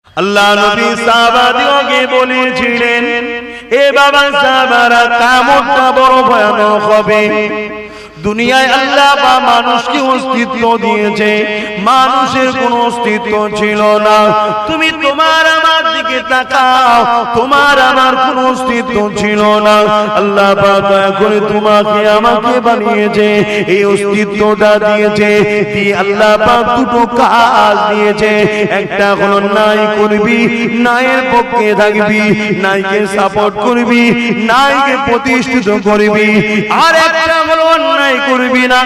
আল্লাহ নবী সাহাবাদিওকে বলেছিলেন, এ বাবা সাহাবারা, কিয়ামতটা বড় ভয়ানক হবে। দুনিয়ায় আল্লাহ বা মানুষকে অস্তিত্ব দিয়েছে, মানুষের কোনো অস্তিত্ব ছিল না। তুমি তোমার আমার দিকে তাকাও, তোমার আমার কোনো অস্তিত্ব ছিল না। আল্লাহ পাক দয়া করে তোমাকে আমাকে বানিয়েছে, এই অস্তিত্বটা দিয়েছে। দিয়ে আল্লাহ পাক দুটো কাজ দিয়েছে, একটা হলো নাই করবি, নাইয়ের পক্ষে থাকবি, নাইকে সাপোর্ট করবি, নাইকে প্রতিষ্ঠিত করবি। আর একটা হলো অন্যায় করবি না,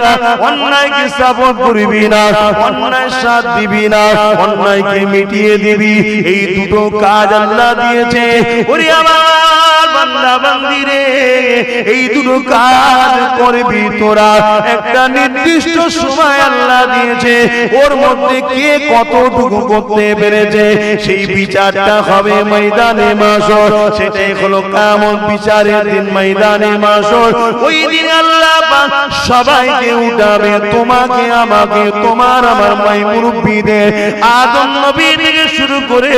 অন্যায়কে সাপোর্ট করবি না, অন্যায় সাথ দিবি না, অন্যায়কে মিটিয়ে দিবি। এই দুটো কাজ আল্লাহ দিয়েছে। ওরে আমার বান্দা বান্দি রে, এই দুটো কাজ করবি তোরা। একটা নির্দিষ্ট সময় আল্লাহ দিয়েছে, ওর মধ্যে কে কতটুকু করতে পেরেছে সেই বিচারটা হবে ময়দানে মাশর। সেটাই হলো কিয়ামত বিচারের দিন, ময়দানে মাশর। ওই দিন আল্লাহ পাক সবাইকে উঠাবে, তোমাকে আমাকে, তোমার আমার মাই মুরব্বিদের, আদম নবী থেকে শুরু করে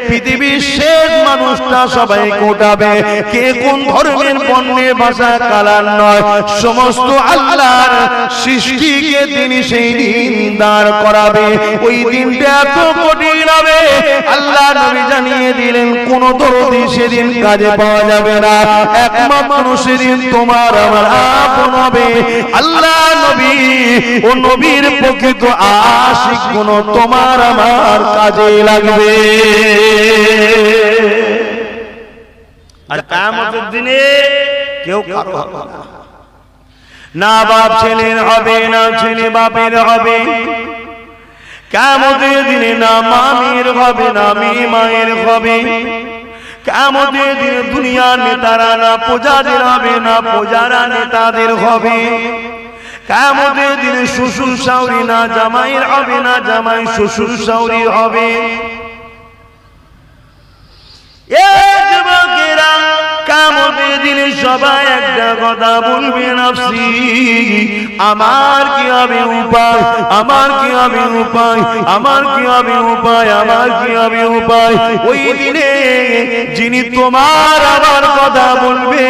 পৃথিবীর শেষ মানুষটা সবাইকে উঠাবে। কে কোন ধর্মের বর্ণের ভাষা কালার নয়, সমস্ত আল্লাহর সৃষ্টিকে তিনি সেই দিন দাঁড় করাবে। ওই দিনটা এত কঠিন হবে, আল্লাহ নবী জানিয়ে দিলেন কোন দরদি সেদিন কাজে পাওয়া যাবে না। একমাত্র সেদিন তোমার আমার আপন হবে। আল্লাহ নবী ও নবীর প্রকৃত আশিক কোন তোমার আমার কাজে লাগবে। আর কিয়ামতের দিনে কেউ কারো হবে না, না বাপ ছেলের হবে, না ছেলে বাপের হবে। কিয়ামতের দিনে না মামির হবে, না মেয়ে মায়ের হবে। কিয়ামতের দিনে দুনিয়ার নেতারা না প্রজাদের হবে, না প্রজারা নেতাদের হবে। কিয়ামতের দিনে শ্বশুর শাশুড়ি না জামাইয়ের হবে, না জামাই শ্বশুর শাশুড়ির হবে। কিয়ামতের দিনে সবাই একটা কথা বলবে, নাফসি, আমার কি হবে উপায়, আমার কি হবে উপায়, আমার কি হবে উপায়, আমার কি হবে উপায়। ওই দিনে যিনি তোমার আমার কথা বলবে,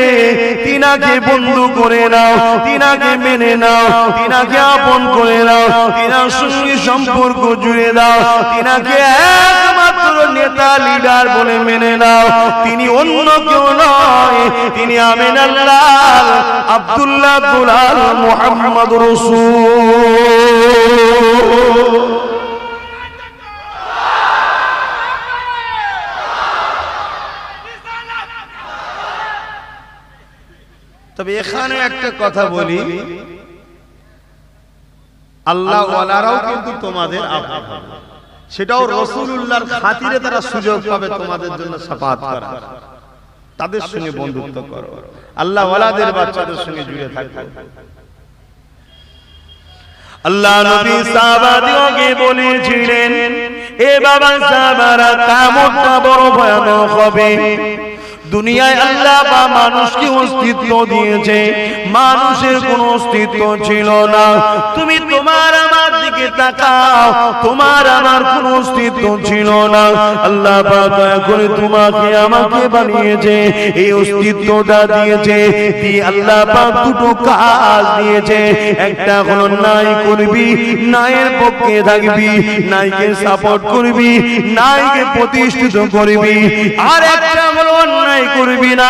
তিনাকে বন্ধু করে নাও, তিনাকে মেনে নাও, তিনাকে আপন করে নাও, তিনার সঙ্গে সম্পর্ক জুড়ে দাও, তিনাকে একমাত্র নেতা লিডার বলে মেনে নাও। তিনি অন্য কেউ নয়, তিনি আমিনাল্লাহ আব্দুল্লাহ দুলাল মুহাম্মদ রাসূল। তবে এখানে একটা কথা বলি, আল্লাহ ওয়ালারাও কিন্তু তোমাদের আপন, সেটাও রাসূলুল্লাহর খাতিরে তারা সুযোগ পাবে তোমাদের জন্য শাফাআত করা। তাদের সঙ্গে বন্ধুত্ব করো, আল্লাহ ওয়ালাদের বাচ্চাদের সঙ্গে জুড়ে থাকো। আল্লাহ নবী সাহাবাদিওকে বলেছিলেন, এ বাবা সাহাবারা, কিয়ামতটা বড় ভয়ানক হবে। দুনিয়ায় আল্লাহ বা মানুষকে অস্তিত্ব দিয়েছে, মানুষের কোনো অস্তিত্ব ছিল না। তুমি তোমার আমার দিকে তাকাও, তোমার আমার কোনো অস্তিত্ব ছিল না। আল্লাহ পাক দয়া করে তোমাকে আমাকে বানিয়েছে, এই অস্তিত্বটা দিয়েছে। দিয়ে আল্লাহ পাক দুটো কাজ দিয়েছে, একটা হলো নাই করবি, নাইয়ের পক্ষে থাকবি, নাইকে সাপোর্ট করবি, নাইকে প্রতিষ্ঠিত করবি। আর একটা হলো অন্যায় করবি না,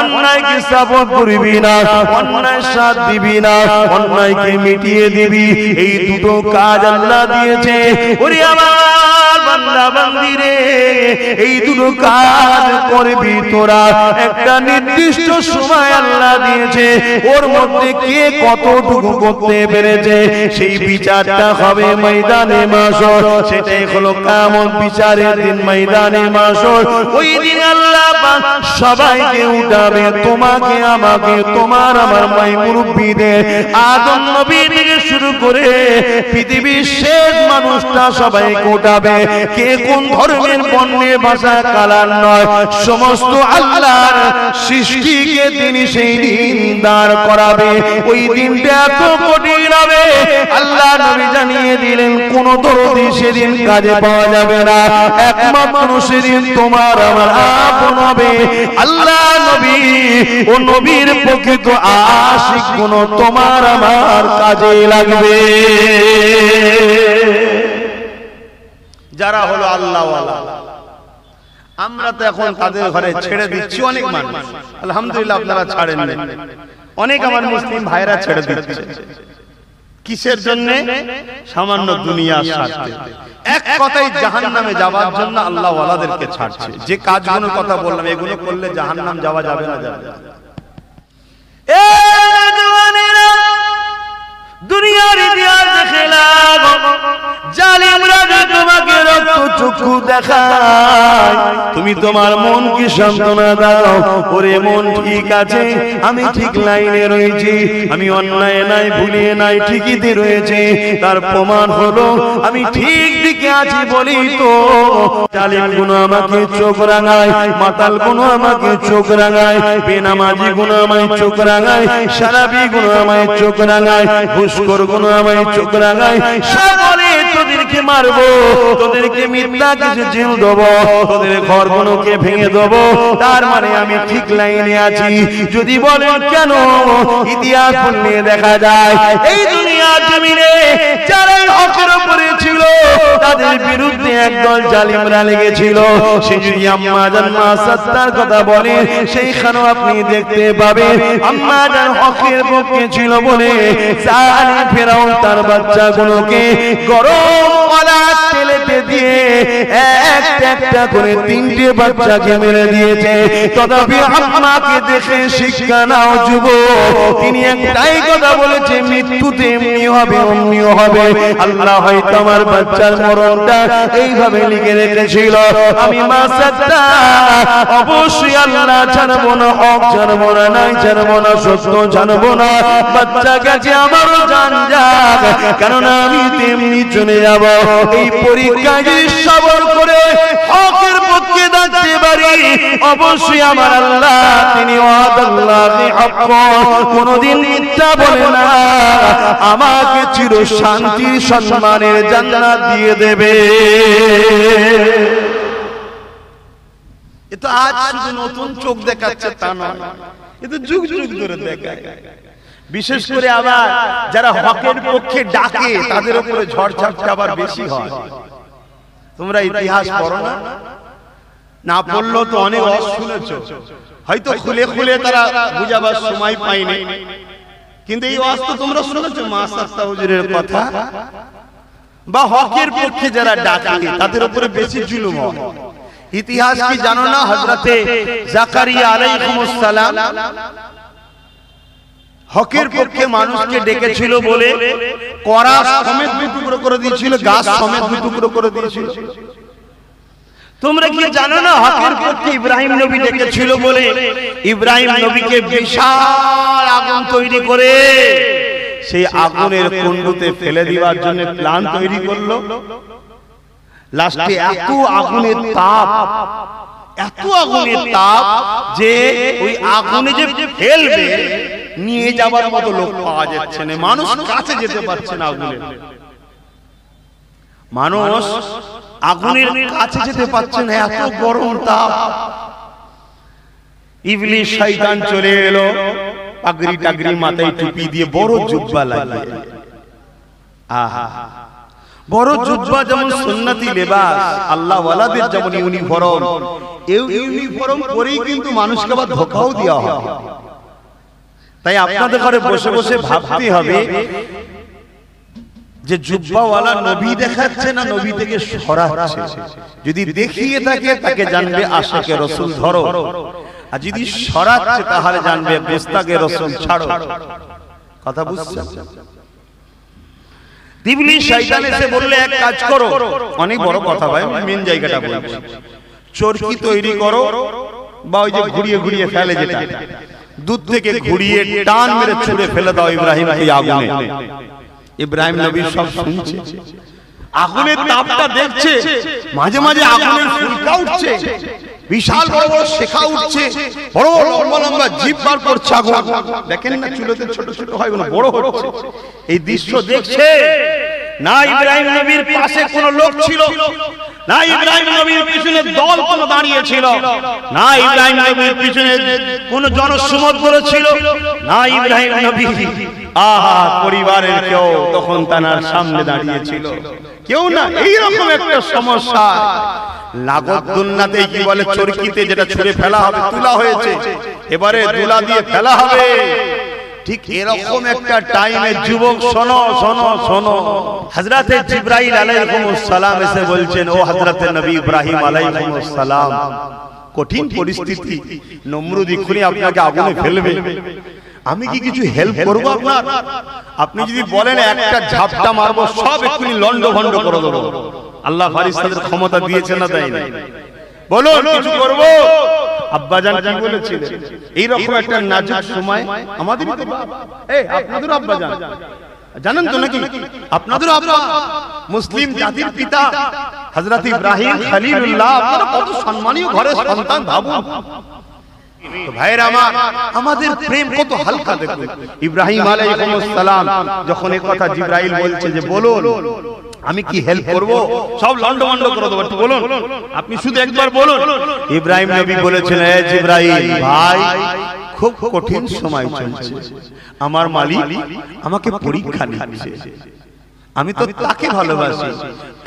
অন্যায়কে সাপোর্ট করবি না, অন্যায় সাথ দিবি না, অন্যায়কে মিটিয়ে দিবি। এই দুটো কাজ আল্লাহ দিয়েছে। ওরে আমার বান্দা বান্দি রে, এই দুটো কাজ করবি তোরা। একটা নির্দিষ্ট সময় আল্লাহ দিয়েছে, ওর মধ্যে কে কতটুকু করতে পেরেছে সেই বিচারটা হবে ময়দানে মাশর। সেটাই হলো কিয়ামত বিচারের দিন, ময়দানে মাশর। ওই দিন আল্লাহ পাক সবাইকে উঠাবে, তোমাকে আমাকে, তোমার আমার মাই মুরব্বিদের, আদম নবী থেকে শুরু করে পৃথিবীর শেষ মানুষটা সবাইকে উঠাবে। কে কোন ধর্মের বর্ণ অন্য ভাষা কালার নয়, সমস্ত আল্লাহর সৃষ্টিকে তিনি সেই দিন দাঁড় করাবে। ওই দিনটা এত কঠিন হবে, আল্লাহ নবী জানিয়ে দিলেন কোন দরদি সেদিন কাজে পাওয়া যাবে না, একমাত্র সেদিন তোমার আমার আপন হবে। আল্লাহ নবী ও নবীর প্রকৃত আশিক কোন তোমার আমার কাজে লাগবে। যারা হলো আল্লাহওয়ালা, আমরা তো এখন তাদের ঘরে ছেড়ে দিচ্ছি অনেক মানুষ, আলহামদুলিল্লাহ আপনারা ছাড়েন না, অনেক আমার মুসলিম ভাইরা ছেড়ে দিচ্ছে। কিসের জন্য? সামান্য দুনিয়ার স্বার্থে। এক কথাই জাহান্নামে যাওয়ার জন্য আল্লাহ ওয়ালাদেরকে ছাড়ছে। যে কাজগুলোর কথা বললাম এগুলো করলে জাহান্নাম যাওয়া যাবে না, যাবে না। দুনিয়ার ইতিহাস খেলাম, জালিমরা তোমাকে রক্তচক্ষু দেখায়, তুমি তোমার মনকে সান্ত্বনা দাও, ওরে মন ঠিক আছে, আমি ঠিক লাইনে রয়েছি, আমি অন্যায় নাই ভুলিয়ে নাই ঠিকই রয়েছে, তার প্রমাণ হলো আমি ঠিক দিকে আছি বলি তো জালিম গুণ আমাকে চোখ রাঙায়, মাতাল গুণ আমাকে চোখ রাঙায়, বেনামাজি গুণ আমায় চোখ রাঙায়, সারাবি গুণ আমায় চোখ রাঙায়, ঘুষখোর গুণ আমায় চোখ রাঙায়। সকলে তোদেরকে মারবো, তোদেরকে মিথ্যা কিছু জেল দেবো, তোদের ঘরগুলোকে ভেঙে দেবো, তার মানে আমি ঠিক লাইনে আছি। যদি বলেন কেন, ইতিহাস পড়লে দেখা যায় এই দুনিয়ার জমিনে যারা হকের উপরে ছিল তাদের বিরুদ্ধে একদল জালিমরা লেগেছিল। সে যদি আম্মা জান মা সাত্তার কথা বলে সেইখানেও আপনি দেখতে পাবেন আম্মা জান হকের পক্ষে ছিল বলে জালিম ফেরাউন তার বাচ্চাগুলোকে গরম কলা তেলেতে দিয়ে একটা একটা করে 3টে বাচ্চাকে মেরে দিয়েছে। তথাপি আম্মাকে দেখে শিক্ষা নাও যুবক, তিনি একটাই কথা বলেছে, মৃত্যুতে এমনি হবে অমনিও হবে, আল্লাহ হয়তো আমার বাচ্চার মরণটা এইভাবে লিখে রেখেছিল। আমি মা সাত্তা অবশ্যই আল্লাহ ছাড়বো না, হক ছাড়বো না, নাই ছাড়বো না, সত্য ছাড়বো না। বাচ্চা গেছে আমারও জান যাক, কেননা আমি তেমনি চলে যাব। এই পরীক্ষায় যদি সবর করে হকের পক্ষে দাঁড়াতে পারি, অবশ্যই আমার আল্লাহ তিনি ওয়াদাল্লাহি হক, কোনদিন মিথ্যা বলে না, আমাকে চির শান্তির সম্মানের জান্নাত দিয়ে দেবে। এ তো আজ শুধু নতুন চোখ দেখাচ্ছে তা নয়, এ তো যুগ যুগ ধরে দেখায়। বিশেষ করে আবার যারা হকের পক্ষে ডাকে তাদের উপরে ঝড়ঝাপটা আবার বেশি হয়। তোমরা ইতিহাস পড়ো না, না পড়লেও তো অনেক ওয়াজ শুনেছো, হয়তো খুলে খুলে তারা বুঝাবার সময় পায়নি, কিন্তু এই ওয়াজ তো তোমরা শুনেছো মা সাত্তা হুজুরের কথা। বা হকের পক্ষে যারা ডাকে তাদের উপরে বেশি জুলুম হয়। ইতিহাস কি জানো না? হযরতে জাকারিয়া আলাইহিস সালাম হকের পক্ষে মানুষকে ডেকেছিল বলে করা সমেত টুকরো করে দিয়েছিল, গাছ সমেত টুকরো করে দিয়েছিল। তোমরা কি জানো না হকের পক্ষে ইব্রাহিম নবী ডেকেছিল বলে ইব্রাহিম নবীকে বিশাল আগুন তৈরি করে সেই আগুনের কুণ্ডুতে ফেলে দেওয়ার জন্য প্ল্যান তৈরি করলো। লাস্টে এত আগুনের তাপ, এত আগুনের তাপ যে ওই আগুনে যে ফেলবে নিয়ে যাবার মতো লোক পাওয়া যাচ্ছে না, মানুষ কাছে যেতে পারছে না আগুনের, মানুষ আগুনের কাছে যেতে পারছে না, এত গরম তাপ। ইবলিস শয়তান চলে এলো, পাগড়ি টাগড়ি মাথায় টুপি দিয়ে বড় জুব্বা লাগিয়ে, আহা বড় জুব্বা যেমন সুন্নতি লেবাস, আল্লাহ ওয়ালাদের যেমন ইউনিফর্ম, এই ইউনিফর্ম পরেই কিন্তু মানুষকে আবার ধোঁকাও দেওয়া হয়। তাই আপনাদের ঘরে বসে বসে ভাবতে হবে যে জুব্বাওয়ালা নবী দেখাচ্ছে না নবী থেকে সরাচ্ছে। যদি দেখিয়ে থাকে তাকে জানবে আশিকে রাসূল ধরো, আর যদি সরাচ্ছে তাহলে জানবে গোস্তাকে রাসূল ছাড়ো। কথা বুঝছেন? ইবলিস শয়তান এসে বললে এক কাজ করো, অনেক বড় কথা ভাই, আমি মেন জায়গাটা বলছি, চরকি তৈরি করো, বা ওই যে ঘুরিয়ে ঘুরিয়ে ফেলে যেটা, দুধ থেকে ঘুরিয়ে টান মেরে ছুঁড়ে ফেলে দাও ইব্রাহিমকে আগুনে। ইব্রাহিম নবী সব শুনছে, আগুনের তাপটা দেখছে, মাঝে মাঝে আগুনের ফুলকি টিকা উঠছে, বিশাল বড় বড় শেখা উঠছে, বড় বড় লম্বা লম্বা জিভ বার করছে আগুন। দেখেন না চুলোতে ছোট ছোট হয় বড় হচ্ছে। এই দৃশ্য দেখছে না ইব্রাহিম নবীর পাশে কোনো লোক ছিল না, ইব্রাহিম নবীর পিছনে দল কোন দাঁড়িয়ে ছিল না, ইব্রাহিম নবীর পিছনে কোন জনসমুদ্র ছিল না, ইব্রাহিম নবী আহা পরিবারের কেউ তখন তার সামনে দাঁড়িয়ে ছিল কেউ না। এইরকম একটা সমস্যা লাগত দুলনাতে কি বলে চরকিতে যেটা ছুঁড়ে ফেলা হবে তুলা হয়েছে, এবারে দুলা দিয়ে ফেলা হবে। ঠিক এরকম একটা টাইমে যুবক শোনো শোনো শোনো, হযরতে জিবরাইল আলাইহিস সালাম এসে বলছেন, ও হযরতে নবী ইব্রাহিম আলাইহিস সালাম, কঠিন পরিস্থিতি, নমরুদ এক্ষুনি আপনাকে আগুনে ফেলবে, আমি কি কিছু হেল্প করব আপনার? আপনি যদি বলেন একটা ঝাপটা মারবো সব এক্ষুনি লন্ডভন্ড করে দেবো। আল্লাহ ফারিস্তাদের ক্ষমতা দিয়েছেন না তাই না? বলুন কিছু করব? আব্বাজান কি বলেছিলেন? এইরকম একটা নাজুক সময় আমাদেরই তো বাপ, আপনাদেরও আব্বাজান জানেন তো নাকি? আপনাদেরও আব্বা, মুসলিম জাতির পিতা হযরত ইব্রাহিম খলিলুল্লাহ, আপনারা কত সম্মানীয় ঘরের সন্তান ভাবুন। ভাইরা আমার, আমাদের প্রেম কত হালকা দেখুন। ইব্রাহিম আলাইহিস সালাম যখন এই কথা জিবরাইল বলছে যে বলুন আমি কি হেল্প করব, সব লন্ডভন্ড করে দেব, একটু বলুন, আপনি শুধু একবার বলুন। ইব্রাহিম নবী বলেছেন, হে জিবরাইল ভাই, খুব কঠিন সময় চলছে, আমার মালিক আমাকে পরীক্ষা নিচ্ছে, আমি তো তাকে ভালোবাসি,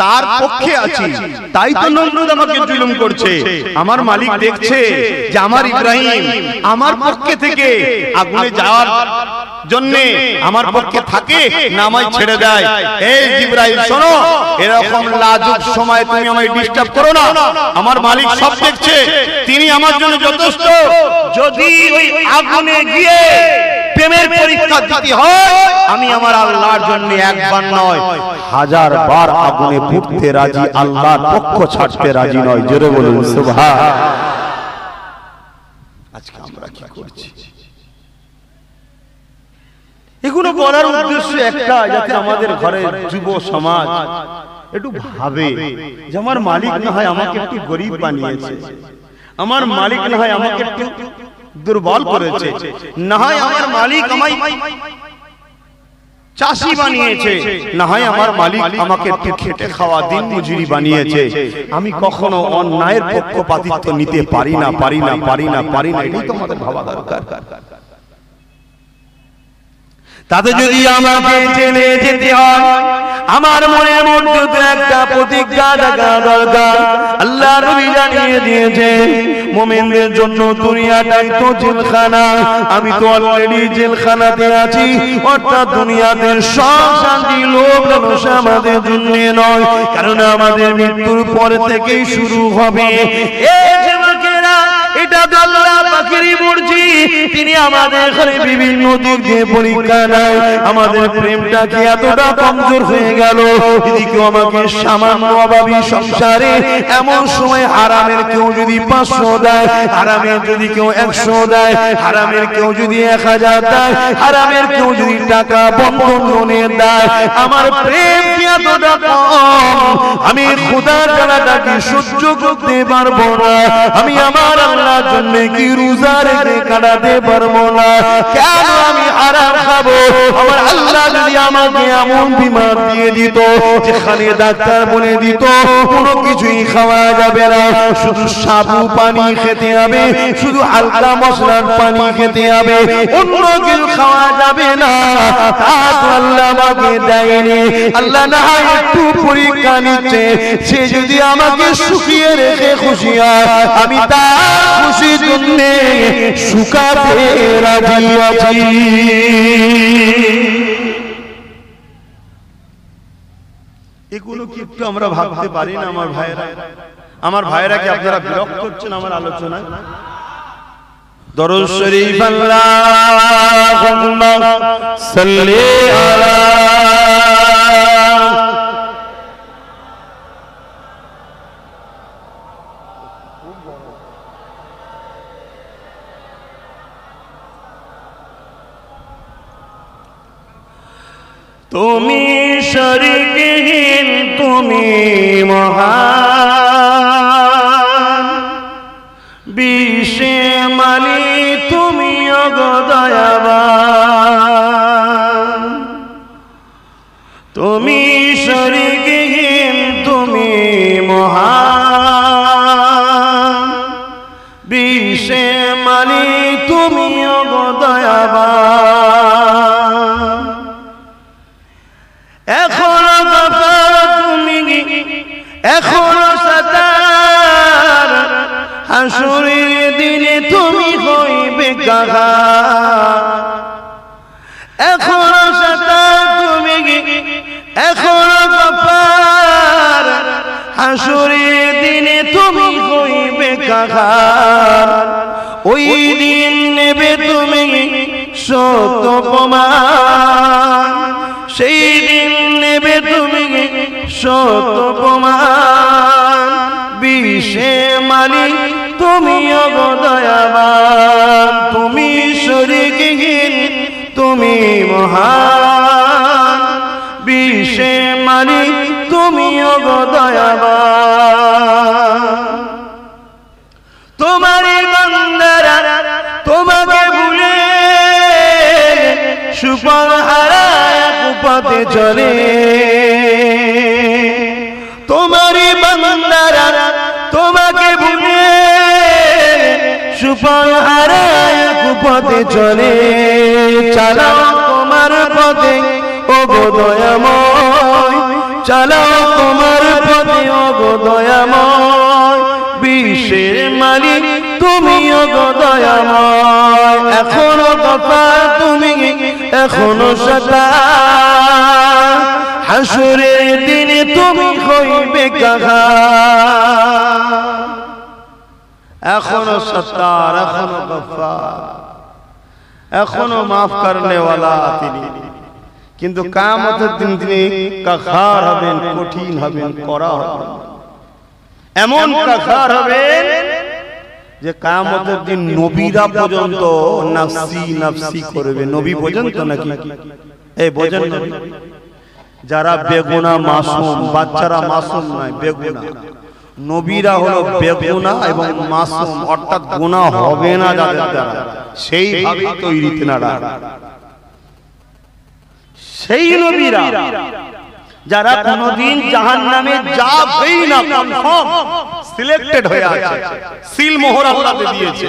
তার পক্ষে আছি, তাই তো নমরুদ আমাকে জুলুম করছে। আমার মালিক দেখছে যে আমার ইব্রাহিম আমার পক্ষে থেকে আগুনে যাওয়ার জন্য আমার পক্ষে থাকে না আমায় ছেড়ে দেয়। এই জিবরাইল শোনো, এরকম লাজুক সময় তুমি আমায় ডিস্টার্ব করো না, আমার মালিক সব দেখছে, তিনি আমার জন্য যথেষ্ট। যদি ওই আগুনে গিয়ে প্রেমের পরীক্ষা দিতে হয়, আমি আমার আল্লাহর জন্য একবার নয় 1000 বার আগুনে পুড়তে রাজি, আল্লাহর পক্ষ ছাড়তে রাজি নয়। জোরে বলুন সুবহান। আজকে আমরা কি করছি? এগুলো বলার উদ্দেশ্য একটা, যাতে আমাদের ঘরের যুব সমাজ একটু ভাবে যে আমার মালিক না হয় আমাকে একটু গরিব বানিয়েছে, আমার মালিক না হয় আমাকে একটু দুর্বল করেছে, না হয় আমার মালিক আমায় চাষি বানিয়েছে, না হয় আমার মালিক আমাকে একটু খেটে খাওয়া দিন মজুরি বানিয়েছে। আমি কখনো অন্যায়ের পক্ষপাতিত্ব নিতে পারি না, পারি না, পারি না, পারি না। এটাই তো আমাদের ভাবা দরকার। তাতে যদি আমাকে জেনে যেতে হয়, আমার মনের মধ্যে তো একটা প্রতিজ্ঞা থাকা দরকার। আল্লাহ নবী জানিয়ে দিয়েছে, মুমিনদের জন্য দুনিয়াটাই তো জেলখানা, আমি তো অলরেডি জেলখানাতে আছি, অর্থাৎ দুনিয়াতে সব শান্তি লোভ লালসা আমাদের জন্য নয়, কারণ আমাদের মৃত্যুর পর থেকেই শুরু হবে। এই যুবকেরা, এটা তো আল্লাহ পাকেরই মর্জি, তিনি আমাদের ঘরে বিভিন্ন দিক দিয়ে পরীক্ষা নেয়। আমাদের প্রেমটা কি এতটা কমজোর হয়ে গেল? এদিকেও আমাকে সামান্য অভাবী সংসারে এমন সময় হারামের কেউ যদি 500 দেয়, হারামের যদি কেউ 100 দেয়, হারামের কেউ যদি 1000 দেয়, হারামের কেউ যদি টাকা বন্ধন লোনে দেয়, আমার প্রেম কি এতটা কম? আমি খোদার জ্বালাটাকে সহ্য করতে পারবো না, আমি আমার আল্লাহর জন্য কি রোজা রেখে কাটাতে পারবো না? কেন আমি হারাম খাবো? আমার আল্লাহ যদি আমাকে এমন বিমার দিয়ে দিত যেখানে ডাক্তার বলে দিত কোনো কিছুই খাওয়া যাবে না, শুধু সাবু পানি খেতে হবে, শুধু হালকা মশলার পানি খেতে হবে, অন্য কিছু খাওয়া যাবে না, আল্লাহ আমাকে দেয়নি। আল্লাহ না একটু পরীক্ষা নিচ্ছে, সে যদি আমাকে সুখিয়ে রেখে খুশি হয়, আমি তার খুশির জন্য শুকাতে রাজি আছি। এগুলো কি একটু আমরা ভাবতে পারি না? আমার ভাইরা, আমার ভাইরা কি আপনারা বিরক্ত হচ্ছেন আমার আলোচনায়? দরুদ শরীফ আল্লাহুম্মা সাল্লি আলা তুমি শরীকহীন, তুমি মহান, বিশ্বে মালি তুমি ওগো দয়াবান, তুমি শরীকহীন তুমি মহান, বিশ্বে মালি তুমি ওগো দয়াবান। এখনো গফার তুমি, এখনো সাতার, হাসুরের দিনে তুমি হইবে কাহার। এখনো সাতার তুমি, এখনো গফার, হাসুরের দিনে তুমি হইবে কাহার। ওই দিন নেবে তুমি সত্য প্রমাণ, সেই দিন নেবে তুমি সত্য প্রমাণ। বিশ্বে মালিক তুমি ওগো দয়াবান, তুমি শরীকহীন তুমি মহান, বিশ্বে মালিক তুমি ওগো দয়াবান। তোমারই বান্দারা তোমাকে ভুলে সুফল হারায় কুপাতে চলে, তোমারই বান্দারা তোমাকে ভুলে সুফল হারায় কুপাতে চলে। চালাও তোমার পথে ওগো দয়াময়, চালাও তোমার পথে ওগো দয়াময়, বিশ্বের মালিক তুমি ওগো দয়াময়। এখনো গফার তুমি, এখনো সাতার, হাসুরের দিনে তুমি হইবে কাহার। এখনো সাত্তার, এখনো গফার, এখনো মাফ করনে ওয়ালা তিনি, কিন্তু কিয়ামতের দিন তিনি কাহার হবেন, কঠিন হবেন, কড়া হবেন। এমন কাহার হবেন যে কিয়ামতের দিন নবীরা পর্যন্ত নফসি নফসি করবে। নবী পর্যন্ত নাকি? এই বোঝেন নবী, যারা বেগুনা মাসুম, বাচ্চারা মাসুম নয়, বেগুনা। নবীরা হলো বেগুনা এবং মাসুম, অর্থাৎ গুনাহ হবে না যাদের দ্বারা, সেইভাবেই তৈরি তেনারা। সেই নবীরা যারা কোনদিন জাহান্নামে যাবেই না, কনফার্ম সিলেক্টেড হয়ে আছে, সিল মোহর আল্লাহ দিয়েছে,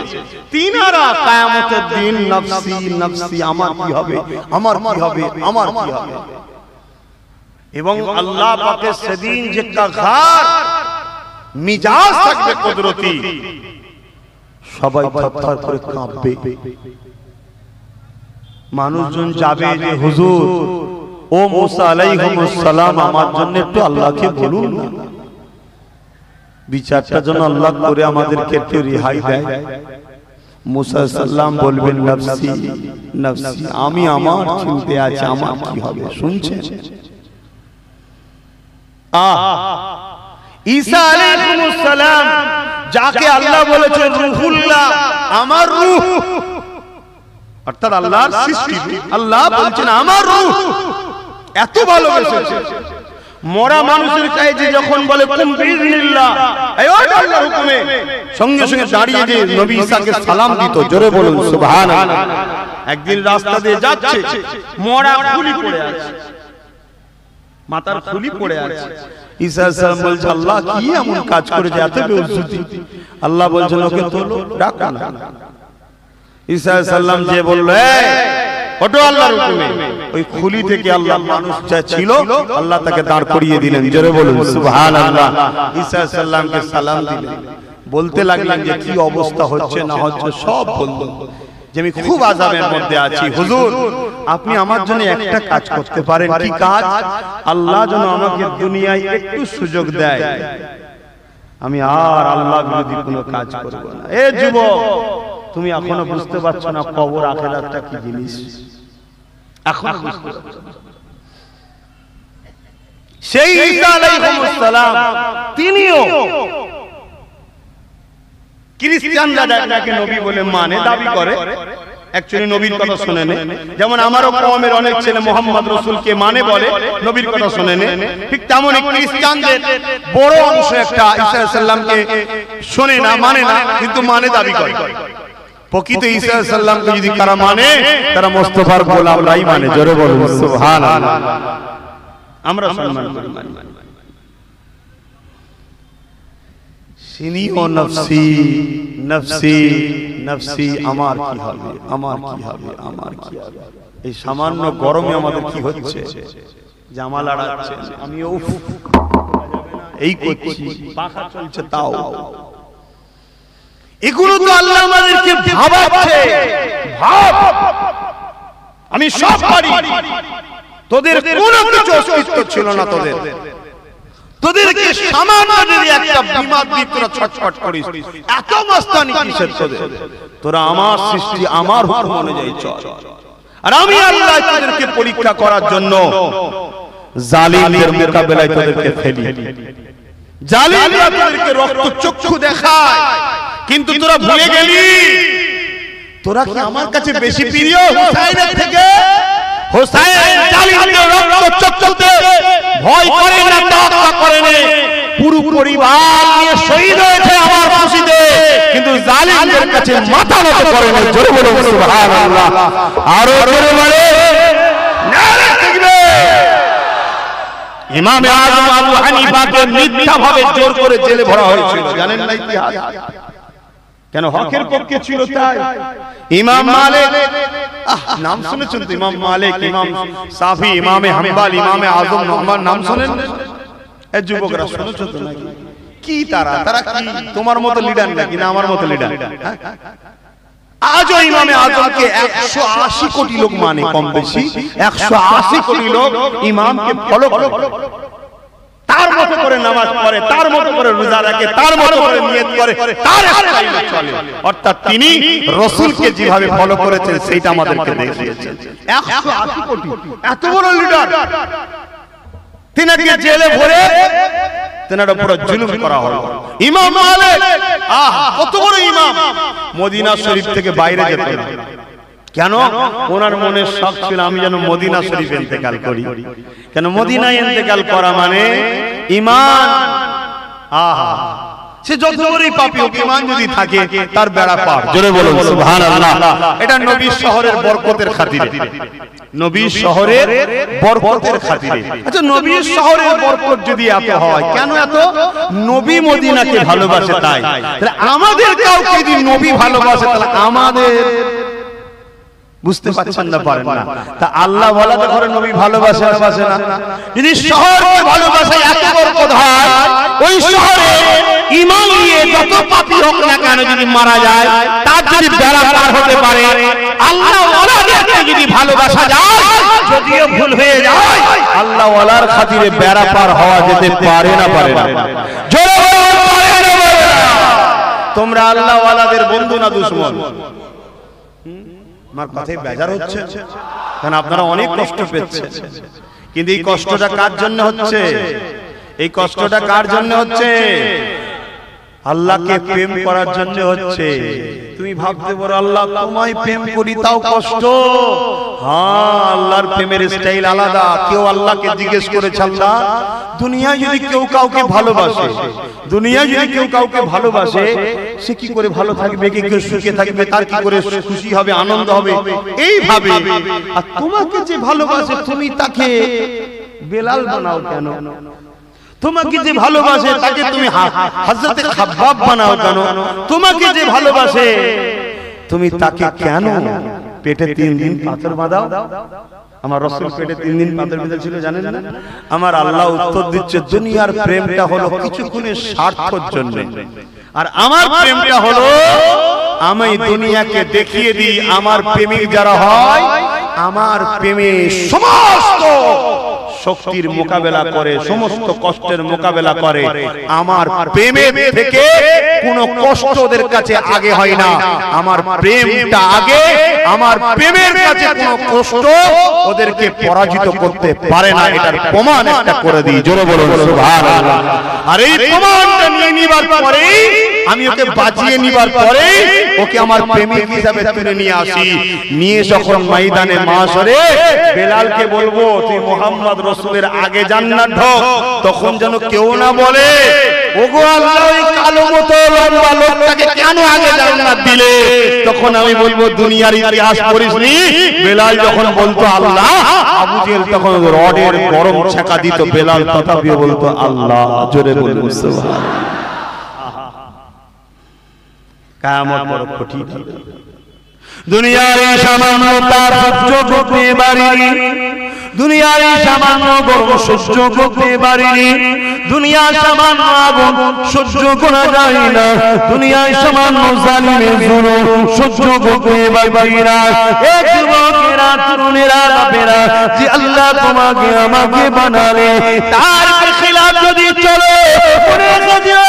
তিনারা কিয়ামতের দিন নফসি নফসি, আমার কি হবে, আমার কি হবে, আমার কি হবে। এবং আল্লাহ পাকের সেদিন যে কাহার মিজাজ থাকবে কুদরতি, সবাই থরথর করে কাঁপবে। মানুষজন যাবে যে হুজুর ও মুসা আলাইহিস সালাম আমার জন্য একটু আল্লাহকে বলুন না, বিচারটা যেন আল্লাহ করে আমাদেরকে একটু রেহাই দেয়। মুসা সাল্লাম বলবেন নফসি নফসি, আমি আমার চিন্তা আছে, আমার কি হবে। শুনছেন? ঈসা আলাইহিস সালাম যাকে আল্লাহ বলেছেন রূহুল্লাহ, আমার রূহ, অর্থাৎ আল্লাহর সৃষ্টি, আল্লাহ বলছেন আমার রূহ, এত ভালোবেসেছে। মরা মানুষের কাছে যখন বলে কুম বিইজনিল্লাহ, এই আল্লাহর হুকুমে, সঙ্গে সঙ্গে দাঁড়িয়ে যে নবী ঈসাকে সালাম দিত। জোরে বলুন সুবহানাল্লাহ। একদিন রাস্তা দিয়ে যাচ্ছে, মরা খুলি পড়ে আছে, মাথার খুলি পড়ে আছে। ঈসা আলাইহিস সালাম বলছে আল্লাহ কি এমন কাজ করেছে, এত বেউজ্জতি। আল্লাহ বলছেন ওকে তোলো, ডাকো না। ঈসা আলাইহিস সালাম যে বলল এই ওটো আল্লাহর হুকুমে, ওই খুলি থেকে আল্লাহ মানুষ যা ছিল আল্লাহ তাকে দাঁড় করিয়ে দিলেন। জোরে বলুন সুবহানাল্লাহ। ঈসা আলাইহিস সালামকে সালাম দিলেন, বলতে লাগলেন যে কি অবস্থা হচ্ছে না হচ্ছে সব বললেন, যে আমি খুব আযাবের মধ্যে আছি। হুজুর আপনি আমার জন্য একটা কাজ করতে পারেন। কি কাজ? আল্লাহ যেন আমাকে দুনিয়ায় একটু সুযোগ দেয়, আমি আর আল্লাহ বিরোধী কোনো কাজ করব না। এ যুবক, তুমি এখনো বুঝতে পারছো না কবর আখিরাতটা কি জিনিস, এখনো বুঝতে পারছো না। সেই ঈসা আলাইহিস সালাম তিনিও খ্রিস্টানরা যাকে নবী বলে মানে, দাবি করে, অ্যাকচুয়ালি নবীর কথা শুনে নে, যেমন আমারও কওমের অনেক ছেলে মোহাম্মদ রাসূলকে মানে বলে নবীর কথা শুনে নে, ঠিক তেমনই খ্রিস্টানদের বড় অংশ একটা ঈসা আলাইহিস সালামকে শুনে না, মানে না, কিন্তু মানে দাবি করে। প্রকৃত ঈসা আলাইহিস সালামকে যদি তারা মানে, তারা মুস্তাফার গোলামরাই মানে। জোরে বলুন সুবহানাল্লাহ। আমরা সম্মান করি। সিনিও নফসি নফসি নফসি, আমার কি হবে, আমার কি হবে, আমার কি হবে। এই সামান্য গরমে আমাদের কি হচ্ছে, জামা লাড়াচ্ছে, আমি উফ এই করছি, পাখা চলছে তাও। এগুলো তো আল্লাহ আমাদেরকে ভাবাচ্ছে, ভাব আমি সব পারি, তোদের কোনো কিছু অস্তিত্ব ছিল না, তোদেরকে সামান্য যদি একটা বিমার দিয়ে তোরা ছটফট করিস, এত মস্তানি কিসের তোদের? তোরা আমার সৃষ্টি, আমার হুকুম অনুযায়ী চল। আর আমি আল্লাহ তোদেরকে পরীক্ষা করার জন্য জালিমদের মোকাবেলায় তোদেরকে ফেলি। জালিমরা তোদেরকে রক্তচক্ষু দেখায়, কিন্তু তোরা ভুলে গেলি তোরা কি আমার কাছে বেশি প্রিয় হুসাইনের থেকে? হুসাইন জালিমদের রক্তচক্ষুতে ভয় করে না, তাওবা করে না, পুরো পরিবার নিয়ে শহীদ হয়েছে আমার খুশিতে, কিন্তু জালিমদের কাছে মাথা নত করে না। জোরে বলুন সুবহানাল্লাহ। আরো জোরে বলে নারে তাকবীর। ইমাম আযম আবু হানিফাকে মিথ্যাভাবে জোর করে জেলে ভরা হয়েছিল, জানেন না ইতিহাস? কেন? হকের পক্ষে ছিল তাই। ইমাম মালিক, নাম শুনেছেন তো? ইমাম মালিক, ইমাম শাফি, ইমাম হাম্বল, ইমাম আযম, আমার নাম শুনেন? এই যুবকরা শুনেছো তো নাকি? কি তারা কি তোমার মতো লিডার নাকি না আমার মতো লিডার? আজও ইমামে আযমকে 180 কোটি লোক মানে, কম বেশি 180 কোটি লোক ইমামকে ফলো করে, তার মতো করে নামাজ পড়ে, তার মতো করে রোজা রাখে, তার মতো করে নিয়ত করে, তার স্টাইলে চলে। অর্থাৎ তিনি রাসূলকে যেভাবে ফলো করেছেন সেটা আমাদেরকে দেখিয়েছেন। 180 কোটি এত বড় লিডার, তিনাকে জেলে ভরে তেনার উপর জুলুম করা হলো। ইমাম মালিক, কত বড় ইমাম, মদিনা শরীফ থেকে বাইরে যেত না। কেন? ওনার মনে শখ ছিল আমি যেন মদিনা শরীফে ইন্তেকাল করি। কেন? মদিনায় ইন্তেকাল করা মানে ঈমান। সে যত বড়ই পাপী হোক, ঈমান যদি থাকে তার বেড়া পার। জোরে বলুন সুবহানাল্লাহ। এটা নবীর শহরের বরকতের খাতিরে, নবীর শহরের বরকতের খাতিরে। আচ্ছা, নবীর শহরের বরকত যদি এত হয়, কেন এত? নবী মদিনাকে ভালোবাসে তাই। তাহলে আমাদের কাউকে যদি নবী ভালোবাসে, তাহলে আমাদের বুঝতে পারছেন না, পারেন না। তা আল্লাহ ওয়ালাদের ঘরে নবী ভালোবাসে না বাসে না? যদি শহরকে ভালোবাসে এত বরকত হয়, ওই শহরে ঈমান নিয়ে যত পাপী হোক না কেন যদি মারা যায়, তার যদি বেড়া পার হতে পারে, আল্লাহ ওয়ালাদেরকে যদি ভালোবাসা যায়, যদিও ভুল হয়ে যায়, আল্লাহ ওয়ালার খাতিরে বেড়া পার হওয়া যেতে পারে না, পারে না? জোরে বলুন পারে না, পারে না? তোমরা আল্লাহ ওয়ালাদের বন্ধু না দুশমন? আমার কথায় বেজার হচ্ছে, কারণ আপনারা অনেক কষ্ট পেয়েছেন, কিন্তু এই কষ্টটা কার জন্য হচ্ছে? এই কষ্টটা কার জন্য হচ্ছে? আল্লাহকে প্রেম করার জন্য হচ্ছে। তুমি ভাবতে পারো আল্লাহ তোমায় প্রেম করি তাও কষ্ট। হ্যাঁ, আল্লাহর প্রেমের স্টাইল আলাদা। কেউ আল্লাহকে জিজ্ঞেস করেছে, আল্লাহ দুনিয়ায় যদি কেউ কাউকে ভালোবাসে, দুনিয়ায় যদি কেউ কাউকে ভালোবাসে, সে কি করে ভালো থাকবে, কি করে সুখে থাকবে, তার কি করে খুশি হবে, আনন্দ হবে, এইভাবে। আর তোমাকে যে ভালোবাসে তুমি তাকে বেলাল বানাও কেন? তোমাকে যে ভালোবাসে তাকে তুমি হযরতে খাব্বাব বানাও কেন? তোমাকে যে ভালোবাসে তুমি তাকে কেন পেটে 3 দিন পাথর বাঁধাও? আমার রাসূল পেটে 3 দিন পাথর বেঁধেছিল, জানেন না? আমার আল্লাহ উত্তর দিচ্ছে, দুনিয়ার প্রেমটা হলো কিছুক্ষণের স্বার্থের জন্য, আর আমার প্রেমটা হলো আমি দুনিয়াকে দেখিয়ে দিই আমার প্রেমিক যারা হয়, আমার প্রেমে সমস্ত শক্তির মোকাবেলা করে, সমস্ত কষ্টের মোকাবেলা করে। আমার প্রেমের থেকে কোনো কষ্ট ওদের কাছে আগে হয় না, আমার প্রেমটা আগে। আমার প্রেমের কাছে কোনো কষ্ট ওদেরকে পরাজিত করতে পারে না। এটার প্রমাণ একটা করে দিই, জোরে বলুন সুবহানাল্লাহ। আর এই প্রমাণটা নিয়ে নিবার পরে, আমি ওকে বাঁচিয়ে নিবার পরে, ওকে আমার প্রেমিক হিসাবে তুলে নিয়ে আসি, নিয়ে যখন ময়দানে মাশরে বেলালকে বলবো তুই মুহাম্মদ রাসূলের আগে জান্নাত ঢোক, তখন যেন কেউ না বলে ওগো আল্লাহ ওই কালো মতো লম্বা লোকটাকে কেন আগে জান্নাত দিলে? তখন আমি বলবো দুনিয়ার ইতিহাস পড়িসনি? বেলাল যখন বলতো আল্লাহ, আবু জেহেল তখন রডের গরম ছেঁকা দিত, বেলাল তথাপিও বলতো আল্লাহ। জোরে বলুন সুবহানাল্লাহ। কিয়ামত বড় কঠিন। দুনিয়ার এই সামান্য তাপ সহ্য করতে পারিনি, দুনিয়ার এই সামান্য গরম সহ্য করতে পারিনি, দুনিয়ার সামান্য আগুন সহ্য করা যায় না, দুনিয়ার সামান্য জালিমের জুলুম সহ্য করতে পারি না। এক যুবকেরা, তরুণেরা, বাপেরা, যে আল্লাহ তোমাকে আমাকে বানালে তার খিলাফ যদি চলে, মনে রাখিও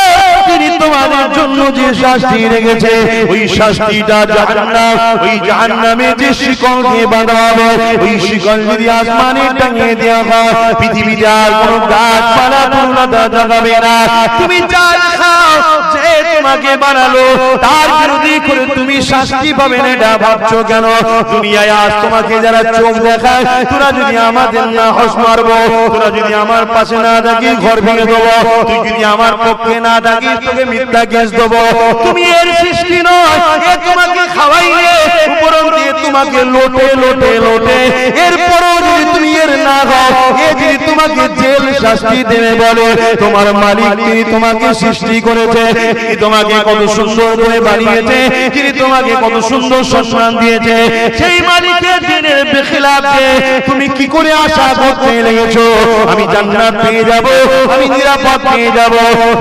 তিনি তোমাদের জন্য যে শাস্তি রেখেছে ওই শাস্তিটা জাহান্নাম, ওই জাহান্নামে যে শিকল দিয়ে বাঁধা হবে ওই শিকল যদি আসমানে টাঙিয়ে দেওয়া হয়, পৃথিবীতে আর কোনো গাছপালা ফুললতা জাগাবে না। তুমি চাই খাও, যে তোমাকে বানালো তার বিরোধী করে তুমি শাস্তি পাবে না, এটা ভাবছো কেন? দুনিয়ায় আজ তোমাকে যারা চোখ দেখায়, তোরা যদি আমাদের না হস মারবো, তোরা যদি আমার পাশে না থাকিস ঘর ভেঙে দেবো, তুই যদি আমার পক্ষে না থাকিস তোকে মিথ্যা কেস দেবো। তুমি এর সৃষ্টি নয়, এ তোমাকে খাওয়াইলে উপরন দিয়ে তোমাকে লোটে লোটে লোটে, এরপরও যদি তুমি এর না হও, এ যদি তোমাকে জেল শাস্তি দেবে বলে, তোমার মালিক তিনি তোমাকে সৃষ্টি করেছে, তিনি তোমাকে কত সুন্দর করে বানিয়েছে, তিনি তোমাকে কত সুন্দর সম্মান দিয়েছে, সেই মালিকের দিনের বেখিলাফে তুমি কি করে আশা করতে লেগেছো আমি জান্নাত পেয়ে যাব, আমি নিরাপদ পেয়ে যাব?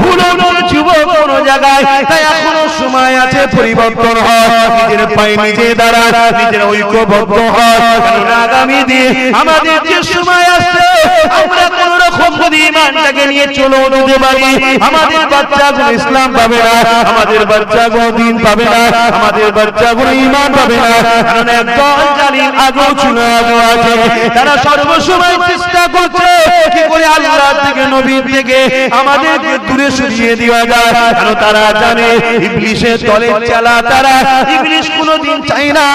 ভুলো না যুবক কোন জায়গায়, তাই এখনো সময় আছে পরিবর্তন হয়, নিজের পায়ে নিজে দাঁড়া, নিজের ঐক্যবদ্ধ হয়, কারণ আগামী দিন আমাদের যে সময় আসছে আমরা কোন রকম যদি ইমানটাকে নিয়ে চলে যেতে পারি, আমাদের বাচ্চাগুলো ইসলাম পাবে না, আমাদের বাচ্চাগুলো দ্বীন পাবে না, আমাদের বাচ্চাগুলো ঈমান পাবে না। কারণ একদল জালিম আগেও ছিল, আগেও আছে, তারা সর্বসময় চেষ্টা করছে কি করে আল্লাহ থেকে নবীর থেকে আমাদেরকে দূরে সরিয়ে দেওয়া যায়। কারণ তারা জানে ইবলিসের দলের চালা তারা, ইবলিস কোনোদিন চায় না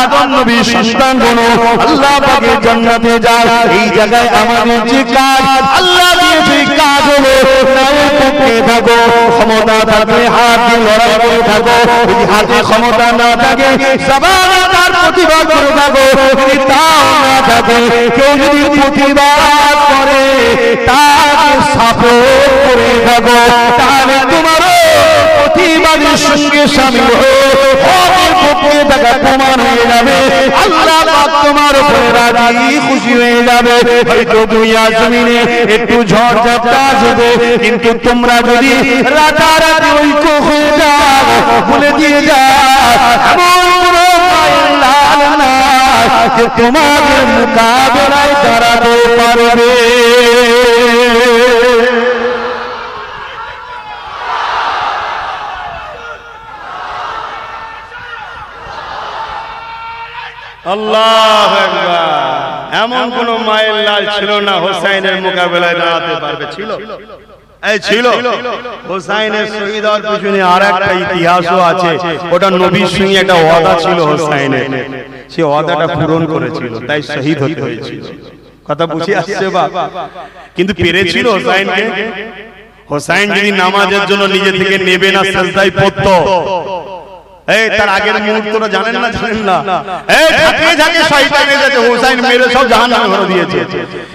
আদম নবীর সন্তানগুলো আল্লাহ পাকের জান্নাতে যায়। এই জায়গায় আমাদের যে কাজ আল্লাহ দিয়েছে, কাজ হলো ন্যায়ের পক্ষে থাকো, ক্ষমতা থাকলে হাত দিয়ে লড়াই করে থাকো, যদি হাতে ক্ষমতা না থাকে জবানে তার প্রতিবাদ করে থাকো, যদি তাও না থাকে কেউ যদি প্রতিবাদ করে তাকে সাপোর্ট করে থাকো, তাহলে তোমারও প্রতিবাদের সঙ্গে শামিল হয়ে হকের পক্ষে থাকা প্রমাণ হয়ে যাবে, আল্লাহ পাক তোমার উপরে রাজি খুশি হয়ে যাবে। হয়তো দুনিয়া জমিনে একটু ঝড় ঝাপটা আসবে, কিন্তু তোমরা যদি রাতারাতি ঐক্য হয়ে যাও, বলে দিয়ে যাও এমন কোনো মায়ের লাল না যে তোমাদের মোকাবেলায় দাঁড়াতে পারবে। আল্লাহু আকবার। এমন কোন মায়ের লাল ছিল না হোসাইনের মোকাবেলায় দাঁড়াতে পারবে? ছিল, এই ছিল। হোসাইনের শহীদ হওয়ার পিছনে আরেকটা ইতিহাসও আছে, ওটা নবীর সঙ্গে একটা ওয়াদা ছিল হোসাইনের, সে ওয়াদাটা পূরণ করেছিল, তাই শহীদ হতে হয়েছিল। কথা বুঝে আসছে বা? কিন্তু পেরেছিল হোসাইনকে? হোসাইন যদি নামাজের জন্য নিজে থেকে নেবে না, সিজদায় পড়তো, এই তার আগের মুহূর্তটা জানেন না? জানেন না? এই ঝাঁকে ঝাঁকে শয়তান এসেছে, হোসাইন মেরে সব জাহান্নামে ভরে দিয়েছে।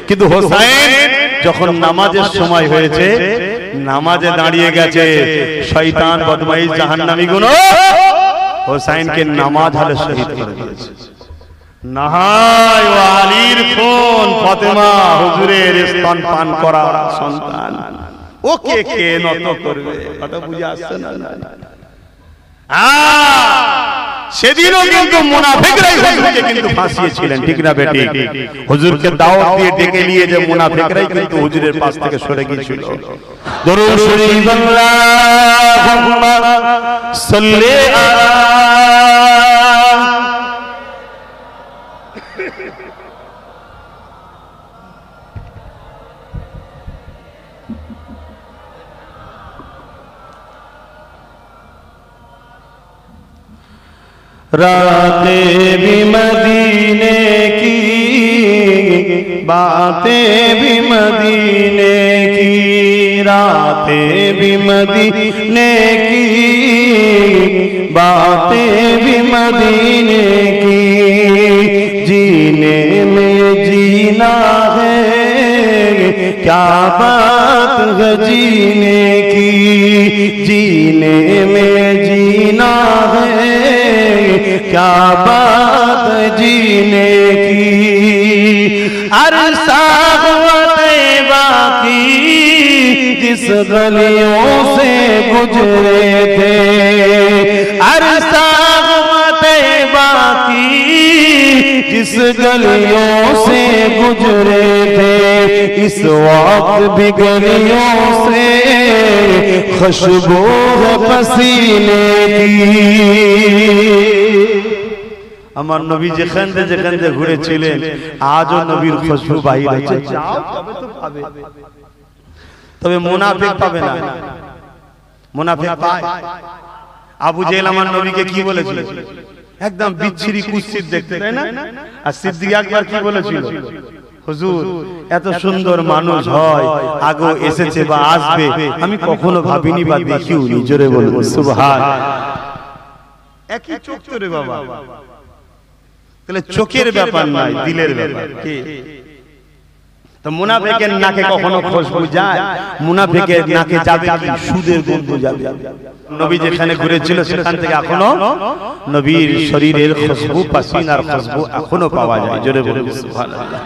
কিন্তু হোসাইন যখন নামাজের সময় হয়েছে, নামাজে দাঁড়িয়ে গেছে, শয়তান বদমাইশ জাহান্নামী গুলো হোসাইনকে নামাজ হলে শহীদ করে দিয়েছে। নাহাই ও আলীর ফোন, ফাতেমা হুজুরের স্তন পান করা সন্তান, ওকে কে নত করবে? কথা বুঝে আসছে না? সেদিনও কিন্তু মুনাফিকরাই হুজুরকে কিন্তু ফাঁসিয়েছিলেন, ঠিক না বেটি? হুজুরকে দাওয়াত দিয়ে ডেকে নিয়ে যে মুনাফিকরাই কিন্তু হুজুরের পাশ থেকে সরে গিয়েছিল। দরুদ শরীফ আল্লাহুম্মা সাল্লি আলা रातें भी मदीने की, बातें भी मदीने की, रातें भी मदीने की, बातें भी मदीने की, जीने में जीना है क्या बात है जीने की, जीने में जीना है क्या बात जीने की। अरसा बाकी जिस गलियों से गुजरे थे, अरसा बाकी जिस गलियों से गुजरे थे, इस वक्त भी गलियों से खुशबू है पसीने की। আমার নবী যেখানে যেখানে ঘুরেছিলেন আজও নবীর খুশবু বাইরে আছে, যাও তবে তো পাবে। তবে মুনাফিক পাবে না, মুনাফিক পায়। আবু জেহেল আমার নবীকে কি বলেছিল? একদম বিচ্ছিরি কুৎসিত দেখতে, তাই না? আর সিদ্দিক আকবর কি বলেছিল? হুজুর এত সুন্দর মানুষ হয়, আগেও এসেছে বা আসবে, আমি কখনো ভাবিনি বা দেখিওনি। জোরে বলবো সুবহান। একই চোখ তো রে বাবা, তাহলে চোখের ব্যাপার নয়, দিলের ব্যাপার। কি তো মুনাফিকের নাকে কখনো খুশবু যায়? মুনাফিকের নাকে যাবে কি? সুদের গন্ধ যাবে। নবী যেখানে ঘুরেছিল সেখান থেকে এখনো নবীর শরীরের খুশবু, পাসিনার খুশবু এখনো পাওয়া যায়। জোরে বলুন সুবহানাল্লাহ।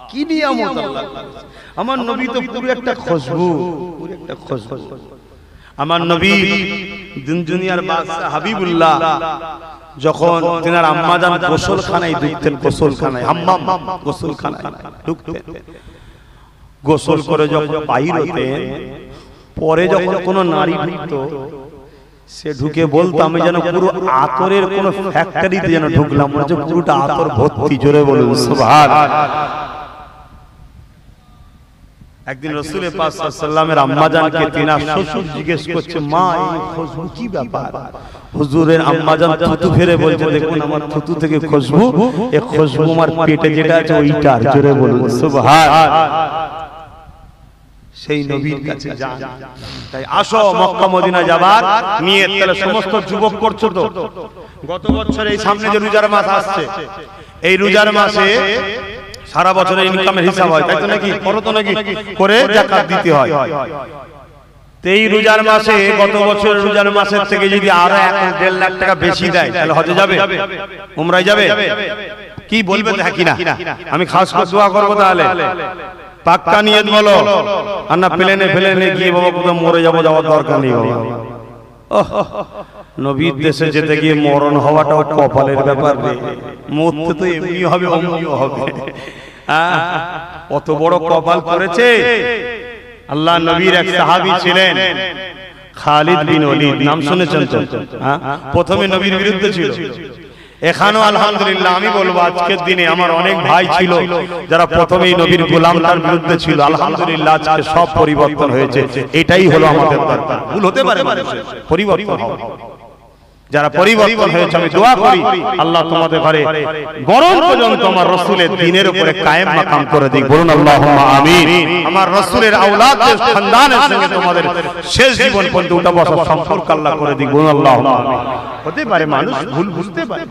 কি নিয়ামত আল্লাহ! আমার নবী তো পুরো একটা খুশবু, পুরো একটা খুশবু। আমার নবী দুনিয়ার বাদশা হাবিবুল্লাহ যখন তিনার আম্মাজান গোসলখানায় ঢুকতেন, গোসলখানায় হাম্মাম গোসলখানায় ঢুকতেন, গোসল করে যখন বাইর হতেন, পরে যখন কোন নারী ঢুকতো সে ঢুকে বলতো আমি যেন পুরো আতরের কোন ফ্যাক্টরিতে যেন ঢুকলাম, মনে হচ্ছে পুরোটা আতর ভর্তি। জোরে বলুন সুবহানাল্লাহ। একদিন রাসূল পাক সাল্লাল্লাহু আলাইহি ওয়াসাল্লামের আম্মাজানকে তিনার শ্বশুর জিজ্ঞেস করছে, মা এই খুশবু কি ব্যাপার? হুজুরের আম্মাজান থুতু ফেরে বলছে, দেখুন আমার থুতু থেকে খুশবু, এই খুশবু আমার পেটে যেটা আছে ওইটার। জোরে বলুন সুবহানাল্লাহ। সেই নবীর কাছে যান। তাই আসো মক্কা মদিনা যাবার নিয়ত তাহলে সমস্ত যুবক করছো তো। গত বছর এই সামনে যে রোজার মাস আসছে, এই রোজার মাসে সারা বছরের ইনকামের হিসাব হয়, তাই তো নাকি? করো তো নাকি? করে যাকাত দিতে হয়। এই রোজার মাসে গত বছর রোজার মাসের থেকে যদি আরো 1.5 লাখ টাকা বেশি দেয় তাহলে হজে যাবে, উমরায় যাবে? কি বলবেন? হ্যাঁ কি না? আমি খাস করে দোয়া করবো তাহলে। পাক্কা নিয়ত বলো, আর না প্লেনে ফেলেনে গিয়ে বাবা কোথাও মরে যাবো, যাওয়ার দরকার নেই বাবা। নবীর দেশে যেতে গিয়ে মরণ হওয়াটাও কপালের ব্যাপার নেই, মরতে তো এমনি হবে অমনিও হবে। কত বড় কপাল করেছে আল্লাহ। নবীর এক সাহাবী ছিলেন খালিদ বিন ওলীদ, নাম শুনেছেন তো? প্রথমে নবীর বিরুদ্ধে ছিল, এখানেও আলহামদুলিল্লাহ আমি বলবো আজকের দিনে আমার অনেক ভাই ছিল যারা প্রথমেই নবীর গোলামদের বিরুদ্ধে ছিল, আলহামদুলিল্লাহ আজকে সব পরিবর্তন হয়েছে। এটাই হলো আমাদের দরকার। ভুল হতে পারে, পরিবর্তন হবে। যারা পরিবর্তন হয়েছে আমি দোয়া করি আল্লাহ তোমাদের ঘরে মরণ পর্যন্ত আমার রাসূলের দ্বীনের উপরে কায়েম মাকাম করে দিক। বলুন আল্লাহুম্মা আমিন। আমার রাসূলের আওলাদের খানদানের সঙ্গে তোমাদের শেষ জীবন পর্যন্ত উঠা বসার সম্পর্ক আল্লাহ করে দিক। বলুন আল্লাহুম্মা আমিন। হতে পারে মানুষ ভুল বুঝতে পারে,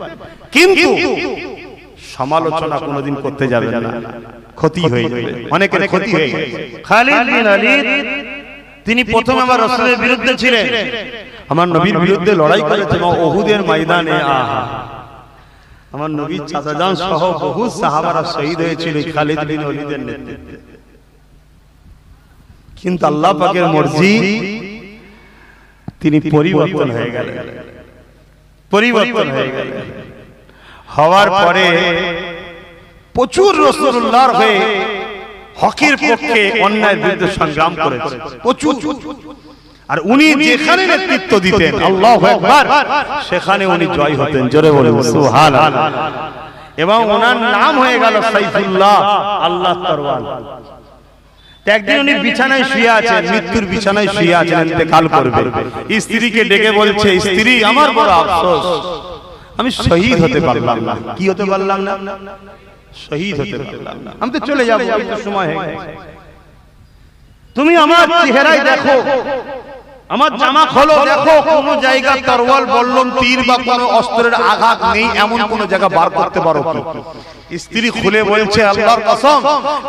কিন্তু সমালোচনা কোনোদিন করতে যাবে না, ক্ষতি হয়ে যাবে, অনেকের ক্ষতি হয়ে যাবে। খালিদ বিন ওলীদ তিনি প্রথম আমার রাসূলের বিরুদ্ধে ছিলেন, আমার নবীর বিরুদ্ধে লড়াই করেছেন উহুদের ময়দানে। আমার নবীর চাচাজান সহ বহু সাহাবারা শহীদ হয়েছিল খালিদ বিন ওলীদের নেতৃত্বে। কিন্তু আল্লাহ পাকের মর্জি, তিনি পরিবর্তন হয়ে গেলেন। পরিবর্তন হয়ে গেলেন হওয়ার পরে প্রচুর রাসূলুল্লাহর হয়ে হকের পক্ষে অন্যায়ের বিরুদ্ধে সংগ্রাম করেছেন প্রচুর। আর উনি যেখানে নেতৃত্ব দিতেন আল্লাহু আকবার, সেখানে উনি জয় হতেন। জোরে বলুন সুবহানাল্লাহ। এবং ওনার নাম হয়ে গেল সাইফুল্লাহ, আল্লাহর তরোয়াল। একদিন উনি বিছানায় শুয়ে আছেন, মৃত্যুর বিছানায় শুয়ে আছেন, ইন্তেকাল করবে। স্ত্রীকে ডেকে বলছে, স্ত্রী আমার বড় আফসোস, আমি শহীদ হতে পারলাম না। কি হতে পারলাম না? শহীদ হতে পারলাম না। আমি তো চলে যাবো, সময় হয়ে গেছে। তুমি আমার চেহারায় দেখো, আমার জামা খোলো, দেখো কোন জায়গা তরোয়াল, বল্লম, তীর বা কোন অস্ত্রের আঘাত নেই, এমন কোন জায়গা বার করতে পারো কি? স্ত্রী খুলে বলছে, আল্লাহর কসম,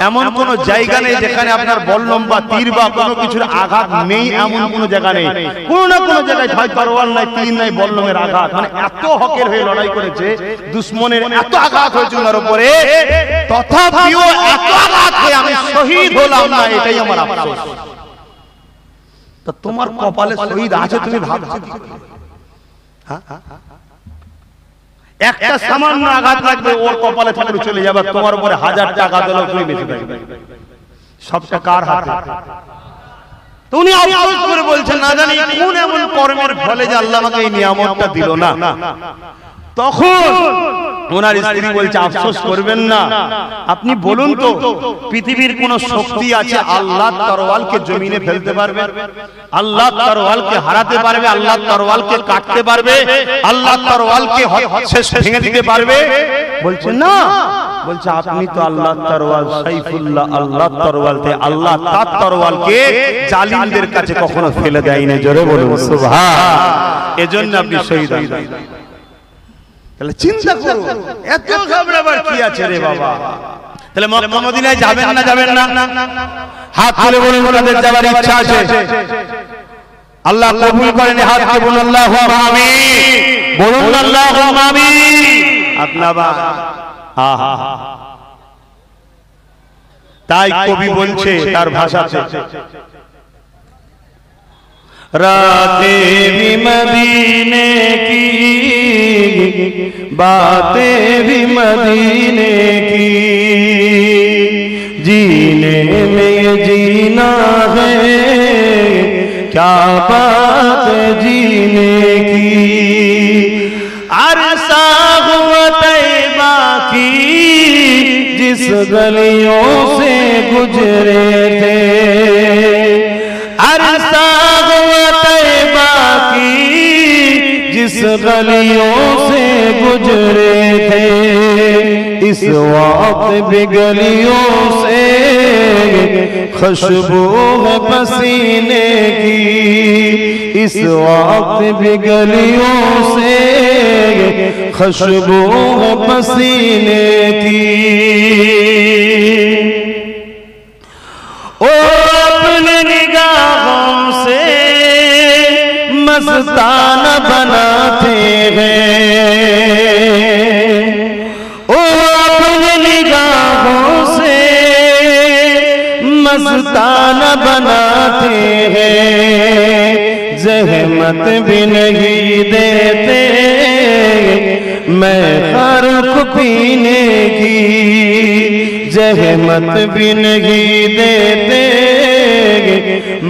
এমন কোন জায়গা নেই যেখানে আপনার বল্লম বা তীর বা কোনো কিছুর আঘাত নেই, এমন কোন জায়গা নেই। কোন না কোন জায়গায় হয় তরোয়াল নাই, তীর নাই, বল্লমের আঘাত। মানে এত হকের হয়ে লড়াই করেছে, দুশমনের এত আঘাত হয়েছে ওনার উপরে, তথাপিও এত আঘাত হয়ে আমি শহীদ হলাম না, এটাই আমার আফসোস। তো তোমার কপালে শহীদ আছে, তুমি ভাবছো একটা সামান্য আঘাত লাগবে ওর কপালে থাকলে চলে যাবে, তোমার উপরে 1000টা আঘাত হলেও তুমি বেঁচে থাকবে। সবটা কার হাতে? তুমি আফসোস করে বলছেন, না জানি কোন এমন কর্মের ফলে যে আল্লাহ আমাকে এই নিয়ামতটা দিল না। তখন ওনার স্ত্রী বলছে, আফসোস করবেন না, আপনি বলুন তো পৃথিবীর কোন শক্তি আছে আল্লাহর তরোয়ালকে জমিনে ফেলতে পারবে? আল্লাহর তরোয়ালকে হারাতে পারবে? আল্লাহর তরোয়ালকে কাটতে পারবে? আল্লাহর তরোয়ালকে শেষ ভেঙে দিতে পারবে? বলছে না। বলছে আপনি তো আল্লাহর তরোয়াল সাইফুল্লাহ, আল্লাহর তরোয়ালতে আল্লাহ তার তরোয়ালকে জালিমদের কাছে কখনো ফেলে দেয়নি। জোরে বলুন সুবহান। এজন্য আপনি শহীদ হলেন। তাহলে চিন্তা করুন, এত ঘাবড়াবার কি আছে রে বাবা? তাহলে মক্কা মদিনায় যাবেন না? যাবেন না? হাত তুলে বলুন ওনাদের যাবার ইচ্ছা আছে। আল্লাহ কবুল করেন, হাত তুলে বলুন আল্লাহুম্মা আমিন, বলুন আল্লাহুম্মা আমিন। আপনারা তাই কবি বলছে তার ভাষাতে, रातें भी मदीने की, बातें भी मदीने की, जीने में ये जीना है, क्या बात जीने की। अरसा हुआ तैबा की, जिस गलियों से गुजरे थे, अरसा जिस गलियों से गुजरे थे, इस वक्त भी गलियों से खुशबू है पसीने की, इस वक्त भी गलियों से खुशबू है पसीने की। ओ अपने निगाहों से मस्ताना बनाते हैं, ओ अपनी निगाहों से मस्ताना बनाते हैं, ज़हमत भी नहीं देते मैं खर्क पीने की, ज़हमत भी नहीं देते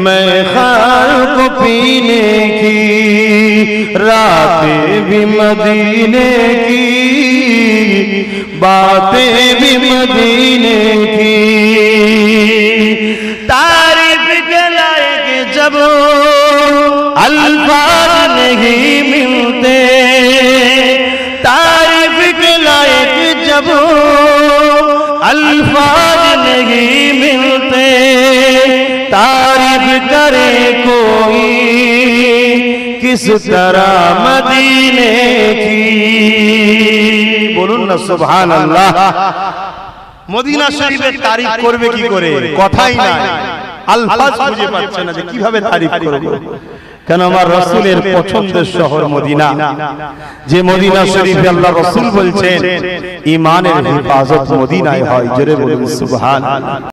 मैं खर्क पीने की, रातें भी मदीने की, बातें भी मदीने की। तारीफ के लायक जब अल्फाज नहीं मिलते, तारीफ के लायक जब अल्फाज नहीं मिलते, तारीफ करे कोई किस तरह मदीने की। बोलुन ना सुभान अल्लाह। মদিনা শরীফের তারিফ করবে কি করে? কথাই নাই, আলফাজ খুঁজে পাচ্ছে না যে কিভাবে তারিফ করবে। কেন আমার রাসূলের পছন্দের শহর মদিনা, যে মদিনা শরীফে আল্লাহ রাসূল বলছেন ঈমানের হিফাজত মদিনায় হয়। জোরে বলুন সুবহান।